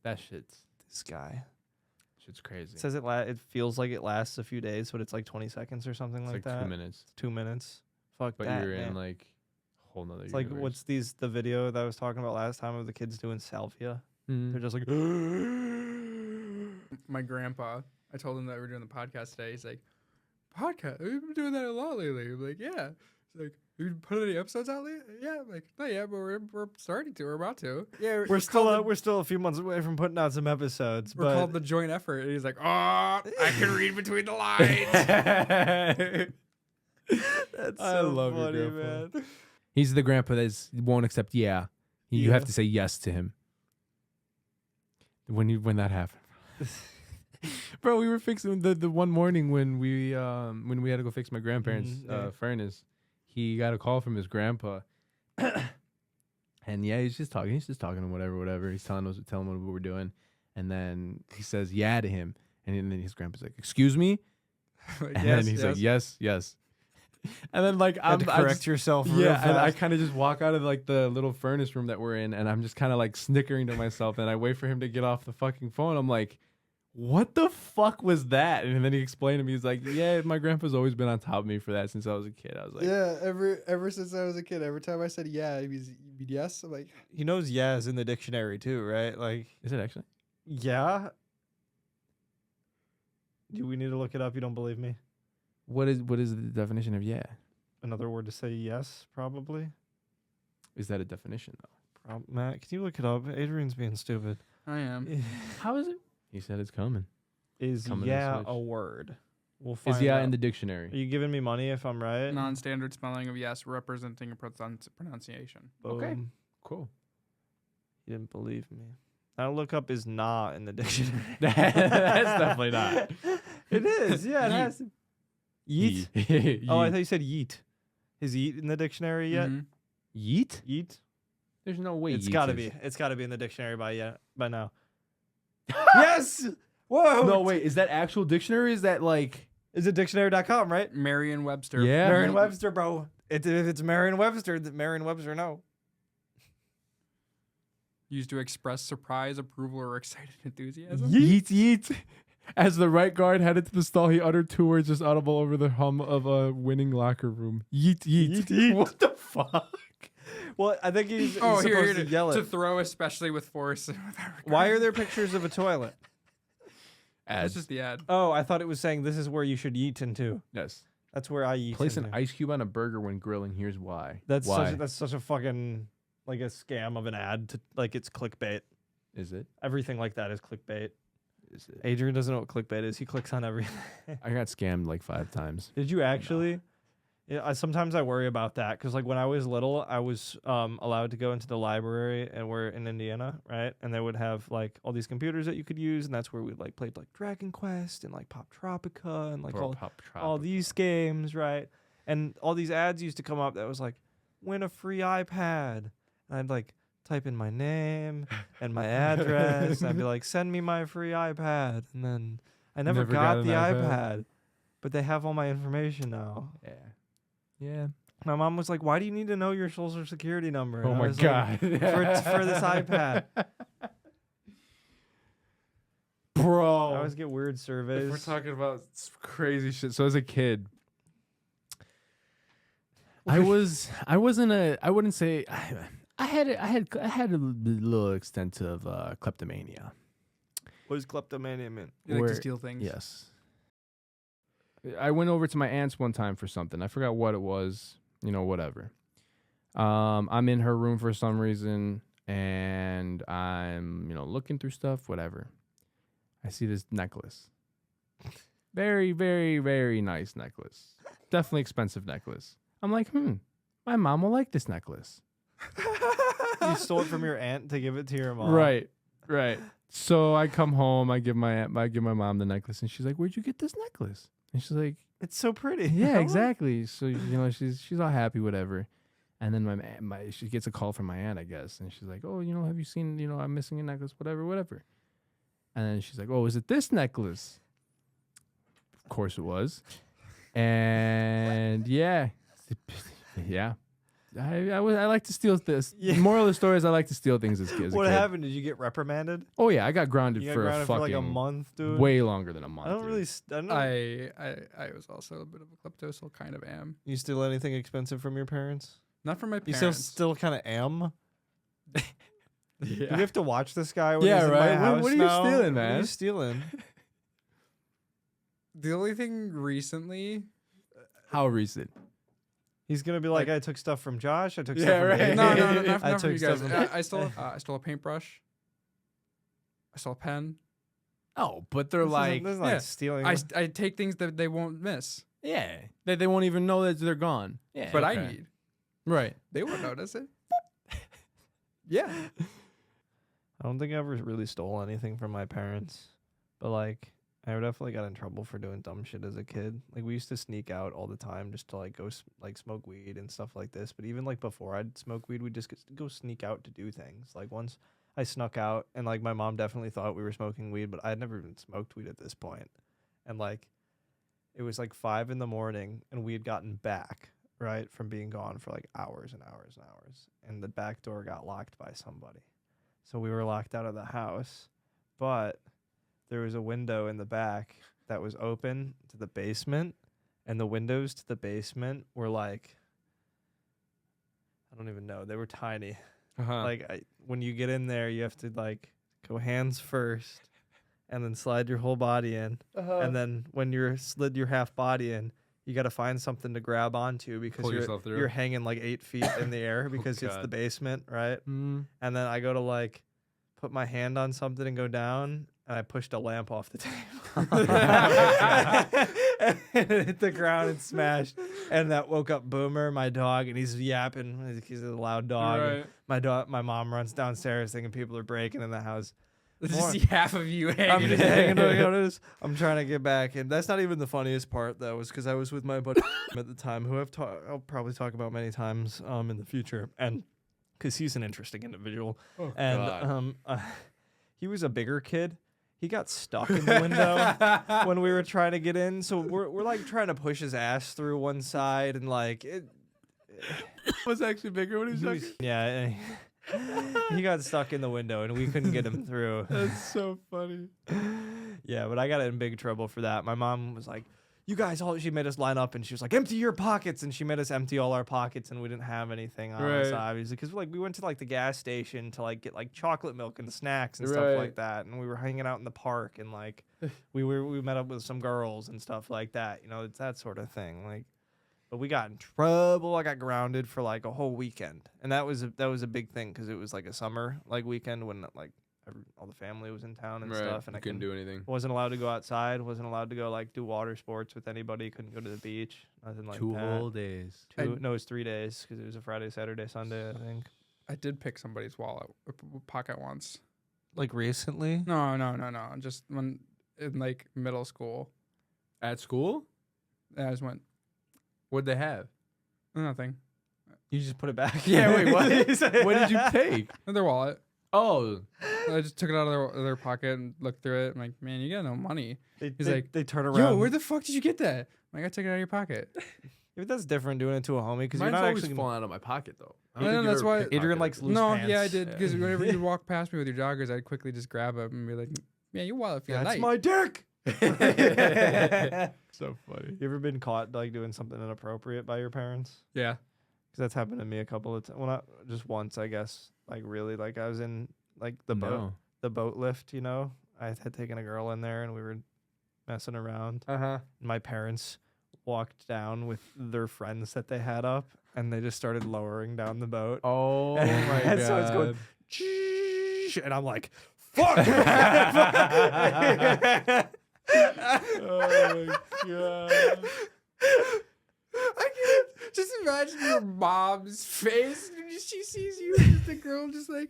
That shit's This guy crazy. it says it feels like it lasts a few days, but it's like 20 seconds or something It's like like that. 2 minutes, 2 minutes. Fuck but that. you're in man. like a whole nother. It's like universe. what's the video that I was talking about last time of the kids doing salvia? Mhm. They're just like My grandpa. I told him that we were doing the podcast today. He's like, podcast? We've been doing that a lot lately. I'm like, yeah. He's like, you put any episodes out lately? Yeah. I'm like, not yet, but we're starting to. We're about to. Yeah. we're still a few months away from putting out some episodes. We're but called the joint effort. And he's like, oh, I can read between the lines. that's I so love your funny, grandpa. man. He's the grandpa that won't accept you Yeah. have to say yes to him. When that happened. Bro, we were fixing the one morning when we had to go fix my grandparents' Yeah. furnace. He got a call from his grandpa, and yeah, he's just talking and whatever. He's telling him what we're doing, and then he says yeah to him, and then his grandpa's like, "Excuse me," Like, and yes, then he's yes. like, "Yes." And then like You had to correct yourself. real yeah, and I fast. kind of just walk out of like the little furnace room that we're in, and I'm just kind of like snickering to myself, and I wait for him to get off the fucking phone. I'm like, what the fuck was that? And then he explained to me, he's like, yeah, my grandpa's always been on top of me for that since I was a kid. I was like, Yeah, ever since I was a kid, every time I said yeah, he means yes. I'm like, He knows yeah is in the dictionary too, right? Like is it actually? yeah. Do we need to look it up? You don't believe me? What is the definition of yeah? Another word to say yes, probably. Is that a definition though? Matt, can you look it up? Adrian's being stupid. I am. How is it? He said it's coming. Is Coming to yeah Switch. a word? We'll find Is yeah out. in the Are dictionary? you giving me money if I'm right? Non-standard spelling of yes, representing a pronunciation. Okay. Boom. Cool. You didn't believe me. I'll look up is nah in the dictionary. That's definitely not. It is. Yeah, it Yeet. has. to- Yeet. Yeet. Oh, I thought you said yeet. Is yeet in the dictionary yet? Mhm. Yeet? Yeet. There's no way. It's yeet got to is- be. It's got to be in the dictionary by now. Yes. Whoa. No, wait. Is that actual dictionary? Is that like? Is it dictionary.com, right? Merriam-Webster. Yeah. Merriam-Webster, bro. If it's Merriam-Webster, Merriam-Webster, no. Used to express surprise, approval, or excited enthusiasm. Yeet, yeet. As the right guard headed to the stall, he uttered two words just audible over the hum of a winning locker room. Yeet, yeet. Yeet, yeet. What the fuck? Well, I think he's Oh, supposed here to yell to it. throw, especially with force. Why are there pictures of a toilet? That's Ads. just the ad. Oh, I thought it was saying this is where you should yeet into. Yes. That's where I yeet Place an into. ice cube on a burger when grilling. Here's why. That's why. such a fucking like a scam of an ad to like it's clickbait. Is it? Everything like that is clickbait. Is it? Adrian doesn't know what clickbait is. He clicks on everything. I got scammed like 5 times. Did you actually? Yeah, sometimes I worry about that because like when I was little, I was allowed to go into the library, and we're in Indiana, right? And they would have like all these computers that you could use, and that's where we like played like Dragon Quest and like Pop Tropica and like Bro, all Pop all Tropica. these games, right? And all these ads used to come up that was like, win a free iPad. And I'd like type in my name and my address. And I'd be like, send me my free iPad. And then I never got an the iPad? iPad. But they have all my information now. Yeah. Yeah. My mom was like, why do you need to know your social security number? And Oh I my was like, god. for this iPad. Bro. I always get weird surveys. If we're talking about crazy shit. So as a kid, I wouldn't say I had a little extent of kleptomania. What does kleptomania mean? You like Where- to steal things. Yes. I went over to my aunt's one time for something. I forgot what it was, whatever. I'm in her room for some reason and I'm, looking through stuff, whatever. I see this necklace. Very, very, very nice necklace. Definitely expensive necklace. I'm like, my mom will like this necklace. You stole it from your aunt to give it to your mom. Right. So I come home, I give my mom the necklace, and she's like, "Where'd you get this necklace?" And she's like, It's so pretty. "Yeah, exactly." So she's all happy, whatever. And then she gets a call from my aunt, I guess, and she's like, "Oh, have you seen? I'm missing a necklace, whatever." And then she's like, "Oh, is it this necklace?" Of course it was. And yeah. I like to steal this. Yeah. Moral of the story is I like to steal things as a kid. What happened? Did you get reprimanded? Oh yeah, I got grounded You got for grounded a for fucking like a month, dude. way longer than a month. I don't dude. really. I don't know. I was also a bit of a klepto, so kind of am. You steal anything expensive from your parents? Not from my You parents. still kind of am. Do Yeah. we have to watch this guy? When Yeah, he's in right. My house What are you now? stealing, What are man? you stealing? The only thing recently. How recent? He's gonna be like, I took stuff from Josh. I took Yeah, stuff from right. Dave. No, I not from took you guys. stuff from. I stole a paintbrush. I stole a pen. Oh, but they're like, this is not yeah. stealing. I take things that they won't miss, yeah, they won't even know that they're gone. Yeah, but okay. I need. Right. They won't notice it. Yeah. I don't think I ever really stole anything from my parents, but like I definitely got in trouble for doing dumb shit as a kid. Like we used to sneak out all the time just to like go smoke weed and stuff like this. But even like before I'd smoke weed, we'd just go sneak out to do things. Like once I snuck out and like my mom definitely thought we were smoking weed, but I'd never even smoked weed at this point. And like it was like 5 a.m. and we had gotten back, right, from being gone for like hours and hours and hours. And the back door got locked by somebody. So we were locked out of the house, but there was a window in the back that was open to the basement, and the windows to the basement were like, I don't even know. They were tiny. Uh-huh. Like when you get in there, you have to like go hands first and then slide your whole body in. And then when you're slid your half body in, you got to find something to grab onto because Pull yourself through. you're hanging like 8 feet in the air because it's God. the basement, right? Mm. And then I go to like put my hand on something and go down, and I pushed a lamp off the table. And it hit the ground and smashed. And that woke up Boomer, my dog, and he's yapping. He's a loud dog. And my mom runs downstairs thinking people are breaking in the house. Just More- see half of you I'm hanging. just hanging on this. I'm trying to get back, and that's not even the funniest part. Though, was because I was with my buddy at the time, who I'll probably talk about many times in the future, and because he's an interesting individual. Oh, And he was a bigger kid. He got stuck in the window when we were trying to get in. So we're like trying to push his ass through one side, and like it was actually bigger when he was yeah. He got stuck in the window, and we couldn't get him through. That's so funny. Yeah, but I got in big trouble for that. My mom was like, you guys she made us line up, and she was like, empty your pockets. And she made us empty all our pockets, and we didn't have anything on us, Right. obviously. Because like we went to like the gas station to like get like chocolate milk and snacks and Right. stuff like that. And we were hanging out in the park, and like we met up with some girls and stuff like that. It's that sort of thing. Like, but we got in trouble. I got grounded for like a whole weekend. And that was a big thing because it was like a summer like weekend when like all the family was in town and stuff, and I couldn't do anything. wasn't allowed to go outside, wasn't allowed to go like do water sports with anybody, couldn't go to the beach, nothing like Two that. whole days. No, it was 3 days because it was a Friday, Saturday, Sunday, I think. I did pick somebody's wallet pocket once. Like recently? No. Just when in like middle school, At school? I just went What'd they have? nothing. You just put it back. Yeah, wait, what? What did you take? Their wallet. Oh, I just took it out of their pocket and looked through it. I'm like, man, you got no money. He's like, they turn around. Yo, where the fuck did you get that? I'm like, I took it out of your pocket. If that's different doing it to a homie because you're mine's not always actually falling out of my pocket though. No, that's why Adrian likes loose No, pants. yeah, I did. Because whenever you walk past me with your joggers, I'd quickly just grab them and be like, man, your wallet feels That's light. my dick. So funny. You ever been caught like doing something inappropriate by your parents? Yeah. Because that's happened to me a couple of times. Well, not just once, I guess. Like really, like I was in like the boat lift. You know, I had taken a girl in there and we were messing around. My parents walked down with their friends that they had up, and they just started lowering down the boat. Oh And my god! so it's going, and I'm like, fuck. Oh my god! I can't just imagine your mom's face when she sees you and the girl just like,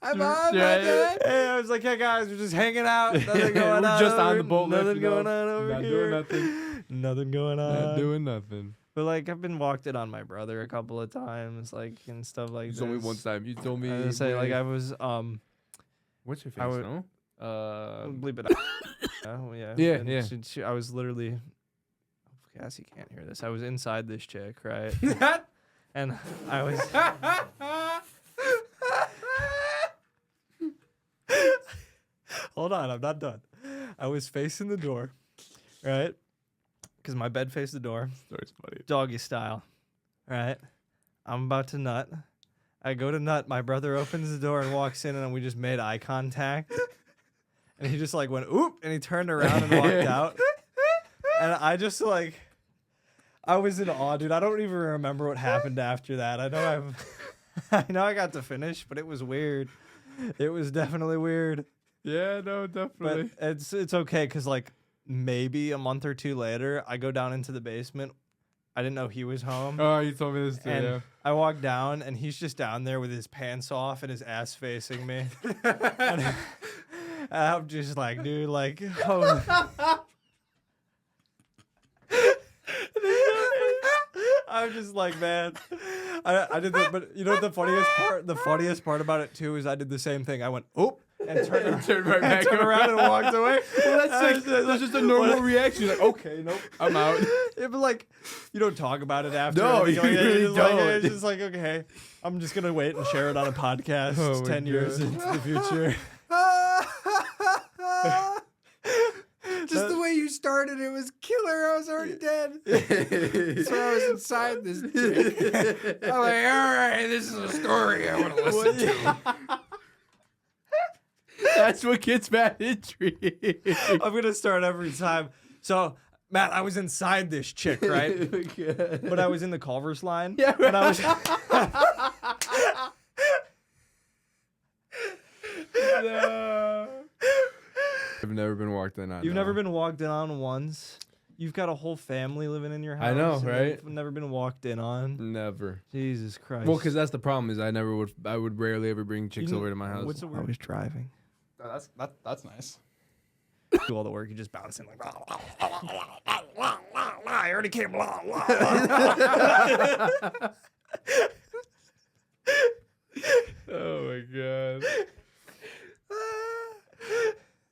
hi mom, Yeah, hi dad. Hey, I was like, hey guys, we're just hanging out. Nothing going We're on. just on over- the boat lift, Nothing you know, going on over not here. doing nothing. Nothing going on. Not doing nothing. But like, I've been walked in on my brother a couple of times, like and stuff like You this. told me one time. You told me. I was say like I was What's your face? I would- No. bleep it out. Oh yeah. Yeah, And yeah. I was literally. Guess you can't hear this. I was inside this chick, right? And I was. Hold on, I'm not done. I was facing the door, right? Because my bed faced the door, Story's funny. doggy style, right? I'm about to nut. I go to nut. My brother opens the door and walks in, and we just made eye contact. And he just like went oop, and he turned around and walked out. And I just like, I was in awe, dude. I don't even remember what happened after that. I know I know I got to finish, but it was weird. It was definitely weird. Yeah, no, definitely. But it's okay because like maybe a month or two later, I go down into the basement. I didn't know he was home. Oh, you told me this too. And Yeah. I walk down and he's just down there with his pants off and his ass facing me. And I'm just like, dude, like, oh. I'm just like, man, I did that, but you know what the funniest part? The funniest part about it too is I did the same thing. I went, oh, and turned right back around and walked away. Well, that's just a normal reaction. You're like, okay, nope, I'm out. Yeah, but like, you don't talk about it after. No, anything you like that. really It's like, don't. it's just like, okay, I'm just gonna wait and share it on a podcast Oh my 10 years God. into the future. Just the way you started, it was killer. I was already dead. So I was inside this chick. I'm like, all right, this is a story I want to listen to. That's what gets mad intrigue. I'm gonna start every time. So, Matt, I was inside this chick, right? But I was in the Culver's line. Yeah, And I was. No. I've never been walked in on. You've never been walked in on once. You've got a whole family living in your house. I know, and right? you've never been walked in on. Never. Jesus Christ. Well, because that's the problem is I would rarely ever bring chicks You over to my house. What's the word? I was driving. That's nice. Do all the work. You just bounce in like. I already came. Oh my god.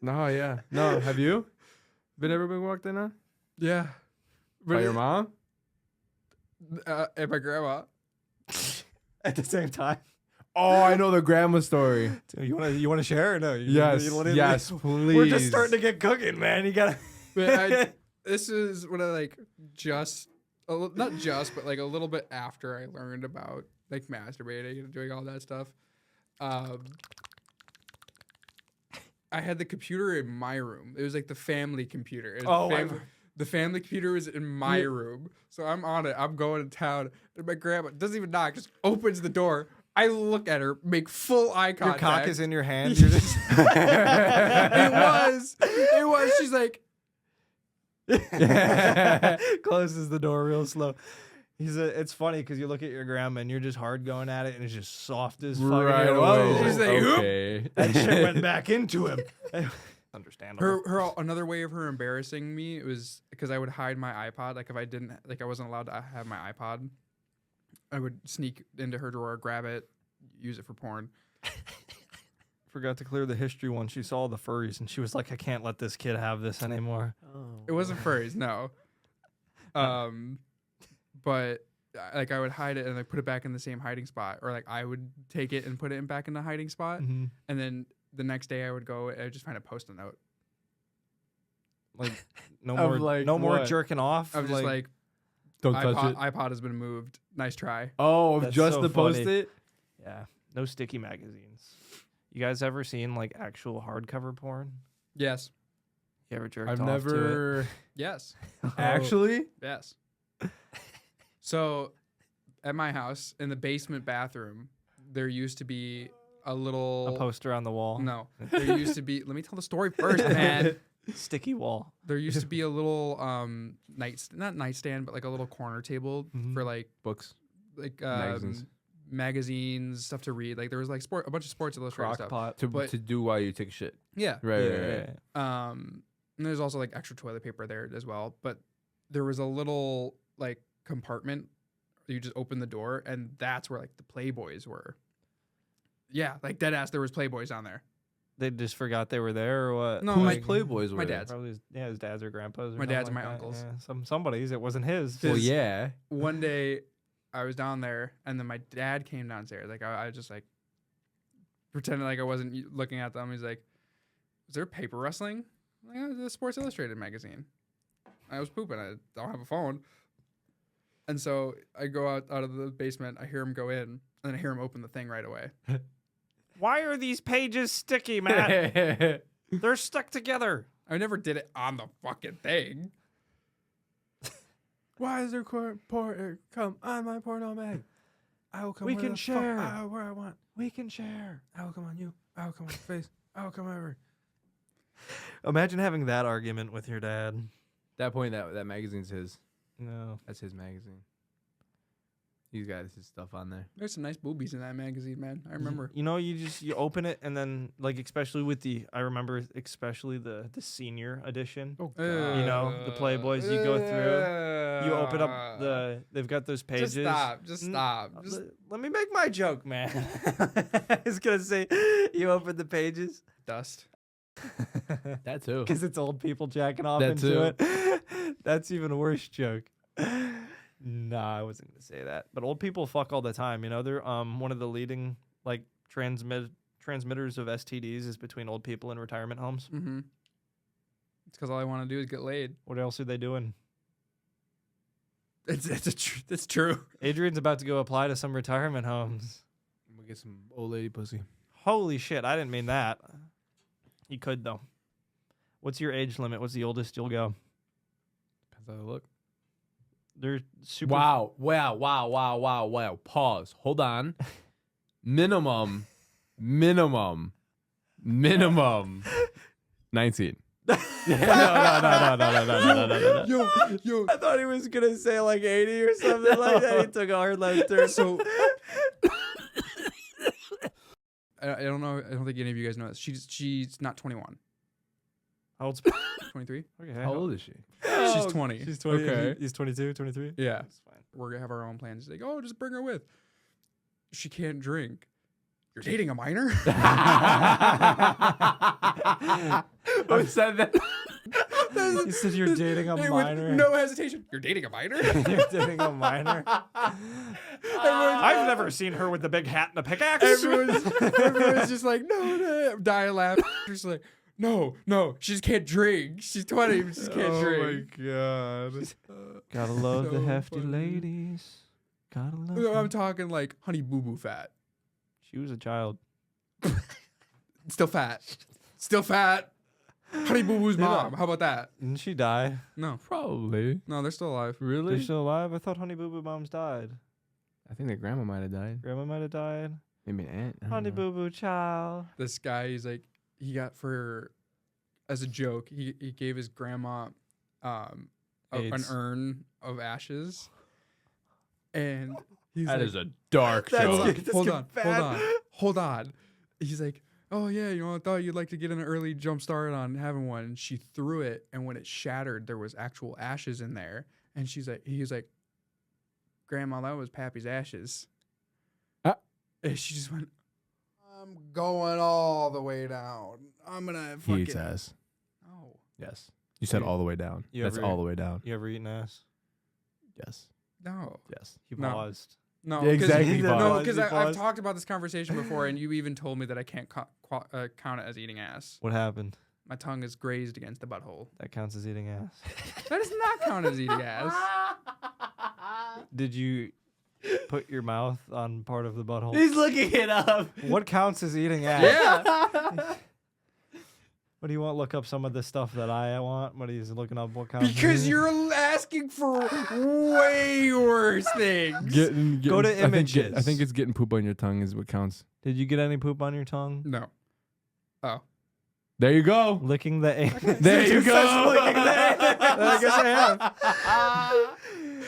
No, yeah. No, have you? Ever been walked in on? Yeah. By your mom? And my grandma. At the same time. Oh, I know the grandma story. You want to share or no? Yes, yes, please. We're just starting to get cooking, man. You gotta. But this is when I like not just, but like a little bit after I learned about like masturbating and doing all that stuff. I had the computer in my room. It was like the family computer. It was the family computer was in my room. So I'm on it. I'm going to town. And my grandma doesn't even knock, just opens the door. I look at her, make full eye contact. Your cock is in your hand. You're just. It was. She's like, closes the door real slow. It's funny because you look at your grandma and you're just hard going at it and it's just soft as fuck. Right You're away. like, She's like, okay. that shit went back into him. Understandable. her another way of her embarrassing me was because I would hide my iPod. Like if I didn't, like I wasn't allowed to have my iPod. I would sneak into her drawer, grab it, use it for porn. Forgot to clear the history one. She saw the furries and she was like, I can't let this kid have this anymore. It wasn't furries, no. But like I would hide it and like put it back in the same hiding spot, or like I would take it and put it back in the hiding spot, Mm-hmm. and then the next day I would go and I'd just find a post-it note. Like no Of, more, like, no more what? jerking off. I was just like Don't touch it. iPod has been moved. Nice try. Oh, That's just so the funny. Post-it? yeah, no sticky magazines. You guys ever seen like actual hardcover porn? Yes. You ever jerked I've off never Yes. actually. Yes. So at my house, in the basement bathroom, there used to be a little to it? A poster on the wall. No. There used to be, let me tell the story first, man. Sticky wall. There used to be a little not nightstand, but like a little corner table Mhm. for like Books. magazines. Stuff to read. Like there was like a bunch of Sports Illustrated Crock stuff. pot. To do while you take a shit. Yeah. Right. And there's also like extra toilet paper there as well. But there was a little like compartment. You just open the door, and that's where like the Playboys were. Yeah, like dead ass. There was Playboys on there. They just forgot they were there, or what? No, Whose my- Playboys were my there? dad's. Probably his dad's or grandpa's. Or My dad's something and my like that. uncle's. Yeah, somebody's. It wasn't his. Well, His- yeah. One day, I was down there, and then my dad came downstairs. Like I just like pretended like I wasn't looking at them. He's like, "Is there paper wrestling?" I'm like, "Oh, the Sports Illustrated magazine." I was pooping. I don't have a phone, and so I go out of the basement. I hear him go in, and then I hear him open the thing right away. Why are these pages sticky, man? They're stuck together. I never did it on the fucking thing. Why is there come on my porno mag? I will come. We where can the share. where I want. We can share. I will come on you. I will come on your face. I will come over. Imagine having that argument with your dad. At that point, that magazine's his. No. That's his magazine. He's got his stuff on there. There's some nice boobies in that magazine, man. I remember. You know, you open it and then like especially with I remember especially the senior edition. Oh, You know, the Playboys you go through. You open up they've got those pages. Just stop. Just Mm, stop. Just Let me make my joke, man. I was gonna say you open the pages. dust. that too. Because it's old people jacking off That into it. That's even a worse joke. Nah, I wasn't gonna say that. But old people fuck all the time. You know, they're one of the leading like transmitters of STDs is between old people in retirement homes. Mm-hmm. It's because all I want to do is get laid. What else are they doing? It's true. Adrian's about to go apply to some retirement homes. I'm gonna get some old lady pussy. Holy shit! I didn't mean that. You could though. What's your age limit? What's the oldest you'll go? Depends how they look. They're super. Wow. Pause. Hold on. minimum 19. No. Yo. I thought he was gonna say like 80 or something like that. He took a hard left turn. So I don't know. I don't think any of you guys know this. She's not 21. How old's 23. okay? How old is she? She's 20. She's 20. Okay. He's 22, 23. Yeah. That's fine. We're gonna have our own plans. She's like, oh, just bring her with. She can't drink. You're dating a minor? Who said that? You said you're dating a Hey, with minor. no hesitation. You're dating a minor? You're dating a minor. I've never seen her with the big hat and the pickaxe. Everyone's just like, no, dying laughing. Just like, no, she just can't drink. She's 20, but she just can't drink. god. Gotta love the So hefty funny. ladies. Gotta love. I'm them. talking like Honey Boo Boo fat. She was a child. Still fat. Honey Boo Boo's They don't- mom. How about that? Didn't she die? No, Probably. they're still alive. Really? They're still alive? I thought Honey Boo Boo moms died. I think their grandma might have died. Grandma might have died. Maybe an aunt. I don't Honey know. Boo Boo child. This guy, he's like, he got as a joke, he gave his grandma an AIDS. urn of ashes. And he's That like, is a dark That's joke. good. hold on. He's like, oh yeah, I thought you'd like to get an early jump start on having one. And she threw it, and when it shattered, there was actual ashes in there. And he's like, Grandma, that was Pappy's ashes. And she just went, I'm going all the way down. I'm gonna He fucking. eats ass. No. Yes. You said all the way down. You That's ever- all the way down. You ever eaten ass? Yes. No. Yes. He No. paused. No. Yeah, exactly. He did No, pause, because he I've paused. talked about this conversation before, and you even told me that I can't count it as eating ass. What happened? My tongue is grazed against the butthole. That counts as eating ass. That does not count as eating ass. Did you put your mouth on part of the butthole? He's looking it up. What counts as eating ass? Yeah. What do you want? Look up some of the stuff that I want. What he's looking up? What counts? Because you're asking for way worse things. Go to images. I think it's getting poop on your tongue is what counts. Did you get any poop on your tongue? No. Oh. There you go. Licking the anus. There you go. I guess I have.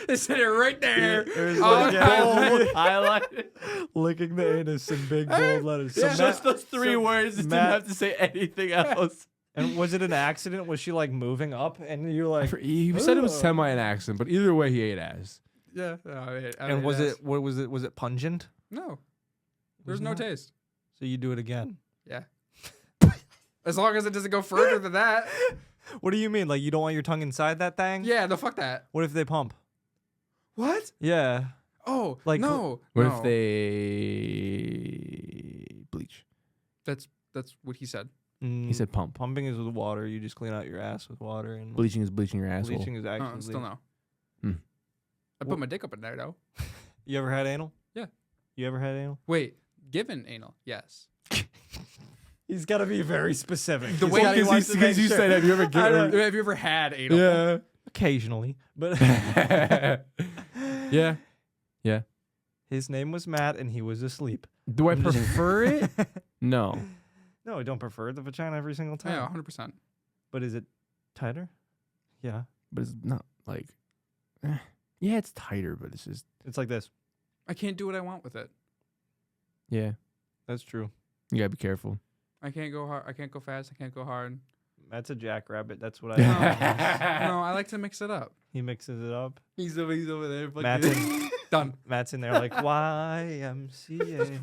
They said it right there. There's Oh, like bold Highlighted. licking the anus in big bold letters. So Just those three words. It didn't Matt- have to say anything else. And was it an accident? Was she like moving up and you're like? He said it was "Ugh." semi an accident, but either way, he ate ass. Yeah. And was it? What was it? Was it pungent? No. There's Was no not? taste. So you do it again. Yeah. As long as it doesn't go further than that. What do you mean? Like you don't want your tongue inside that thing? Yeah, no, fuck that. What if they pump? What? Yeah. Oh, Like, no. What no. if they bleach? That's what he said. He said pump. pumping is with water. You just clean out your ass with water, and Bleaching is bleaching your asshole. bleaching is actually. Still no. Hmm. I put my dick up in there though. You ever had anal? Yeah. You ever had anal? Wait, given anal, yes. He's got to be very specific. The way he wants to Because you said, have you ever given? Have you ever had anal? Yeah. occasionally, but Yeah. his name was Matt, and he was asleep. Do I prefer it? No. No, I don't prefer the vagina every single time. Yeah, 100%. But is it tighter? Yeah. But it's not like. Yeah, it's tighter, but it's just. It's like this. I can't do what I want with it. Yeah. That's true. You gotta be careful. I can't go hard. I can't go fast. I can't go hard. That's a jackrabbit. That's what No, I. no, I like to mix it up. He mixes it up. He's over there. Matt's in, Done. Matt's in there like YMCA.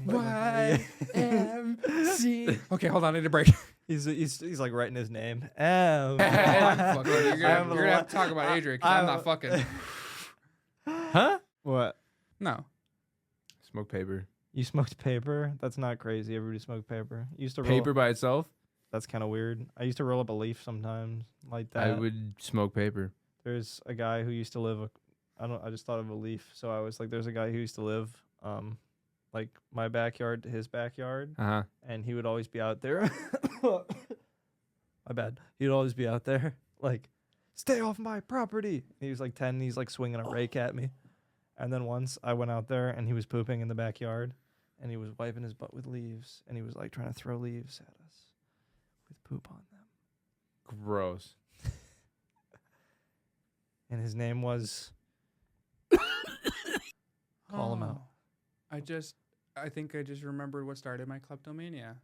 YMC. Okay, hold on. I need a break. He's like writing his name. Fuck, you're gonna have to talk about Adrian because I'm not fucking. Huh? What? No. Smoke paper. You smoked paper? That's not crazy. Everybody smoked paper. You used to roll. Paper by itself? That's kind of weird. I used to roll up a leaf sometimes like that. I would smoke paper. There's a guy who used to live. I just thought of a leaf, so I was like, there's a guy who used to live, like my backyard to his backyard, Uh-huh. and he would always be out there. My bad. He'd always be out there, like, stay off my property. He was like 10. And he's like swinging a rake at me, and then once I went out there and he was pooping in the backyard, and he was wiping his butt with leaves, and he was like trying to throw leaves at us with poop on them. Gross. And his name was. Call him out. I think I just remembered what started my kleptomania.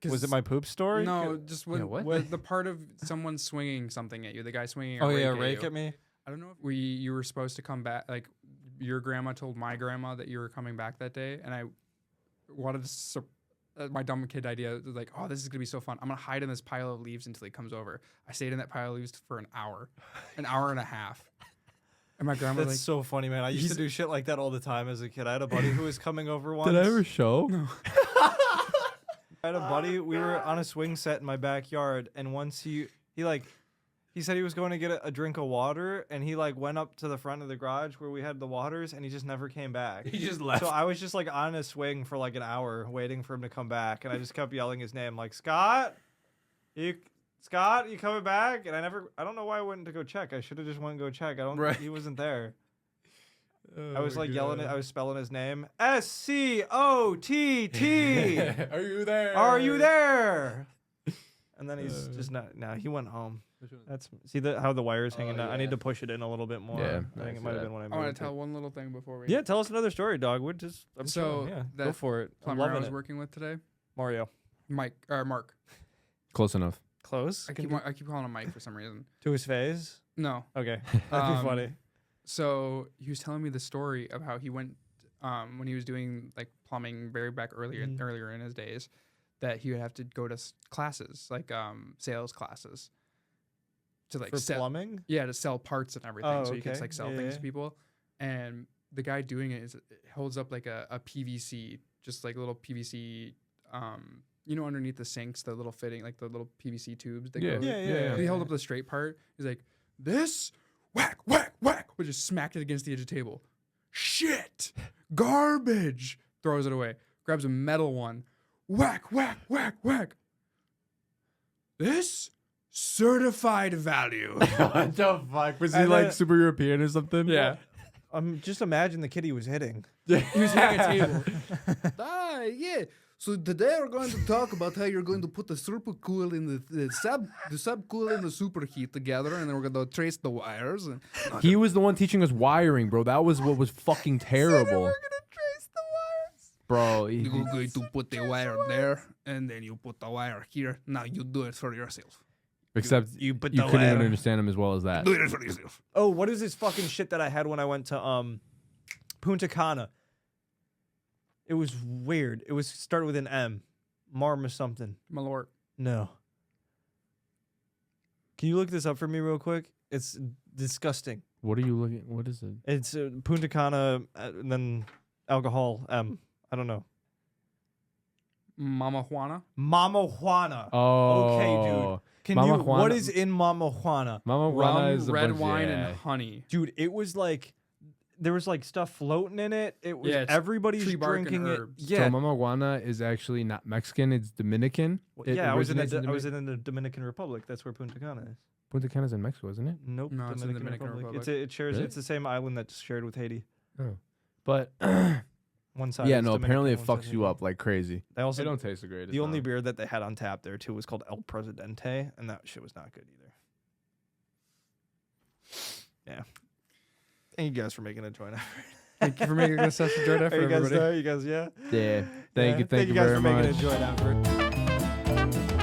Was it my poop story? No, just when, Yeah, what? when the part of someone swinging something at you, the guy swinging a Oh rake yeah, at rake you. at me. I don't know if you were supposed to come back. Like your grandma told my grandma that you were coming back that day, and I wanted to. My dumb kid idea was like, oh, this is gonna be so fun. I'm gonna hide in this pile of leaves until he comes over. I stayed in that pile of leaves for an hour and a half. And my grandma That's was so funny, man. I used to do shit like that all the time as a kid. I had a buddy who was coming over once. Did I ever show? No. I had a buddy. We were on a swing set in my backyard, and once he said he was going to get a drink of water, and he like went up to the front of the garage where we had the waters, and he just never came back. He just left. So I was just like on a swing for like an hour waiting for him to come back, and I just kept yelling his name like, Scott, you coming back? And I don't know why I went to go check. I should have just went and go check. He wasn't there. I was like yelling it. I was spelling his name. SCOTT. Are you there? Are you there? And then he's just not. No, he went home. That's how the wire's hanging down. I need to push it in a little bit more. Yeah, I I think it see might have that. been when I I moved. want to tell one little thing before we. Yeah, tell us another story, dog. We're just. I'm So, chilling. Yeah, go that for it. I'm plumber I loving was it. working with today, Mario. Mark. Close enough. Close. I keep calling him Mike for some reason. To his face. No. Okay, that'd be Um, funny. So he was telling me the story of how he went when he was doing like plumbing very back earlier in his days, that he would have to go to classes like sales classes to like For sell plumbing? Yeah, to sell parts and everything. Oh, so you can okay. like sell things to people. And the guy doing it holds up like a PVC, just like a little PVC, underneath the sinks, the little fitting, like the little PVC tubes. That go. Yeah. He held up the straight part. He's like, this, whack, whack, whack. We just smacked it against the edge of the table. Shit, garbage. Throws it away. Grabs a metal one. Whack, whack, whack, whack. This certified value. What the fuck? Was he And like then- super European or something? Yeah. Just imagine the kid he was hitting. He was hitting a table. Yeah. So today we're going to talk about how you're going to put the supercool in the subcool and the superheat together, and then we're going to trace the wires. And He was the one teaching us wiring, bro. That was what was fucking terrible. Bro, you're going to put the wire there, and then you put the wire here. Now you do it for yourself. except You put you the couldn't even wire. understand him as well as that. Do it for yourself. Oh, what is this fucking shit that I had when I went to Punta Cana? It was weird. It was started with an M. Marm or something. Malort. No. Can you look this up for me real quick? It's disgusting. What are you looking? What is it? It's Punta Cana and then alcohol M. I don't know. Mama Juana. Mama Juana. Oh, Okay, dude. Can Mama you? Juana- What is in Mama Juana? Mama Juana Rum, is a red bunch- wine, yeah. and honey. Dude, it was like there was like stuff floating in it. It was Yeah, it's everybody's tree bark and drinking it. herbs. So Yeah. Mama Juana is actually not Mexican; it's Dominican. It Yeah, I was in originates in the Dominican Republic. That's where Punta Cana is. Punta Cana's in Mexico, isn't it? Nope. No, it's in the Dominican Republic. It shares. Really? It's the same island that's shared with Haiti. But One side. yeah, is no. Dominican, Apparently, it one side's fucks you Haiti. up like crazy. They also They don't taste the greatest. the only no. beer that they had on tap there too was called El Presidente, and that shit was not good either. Yeah. Thank you guys for making a joint effort. Thank you for making us such a joint effort, Are you guys everybody. there? You guys, yeah. Yeah. Thank you. Thank Thank you guys very for making much. a joint effort.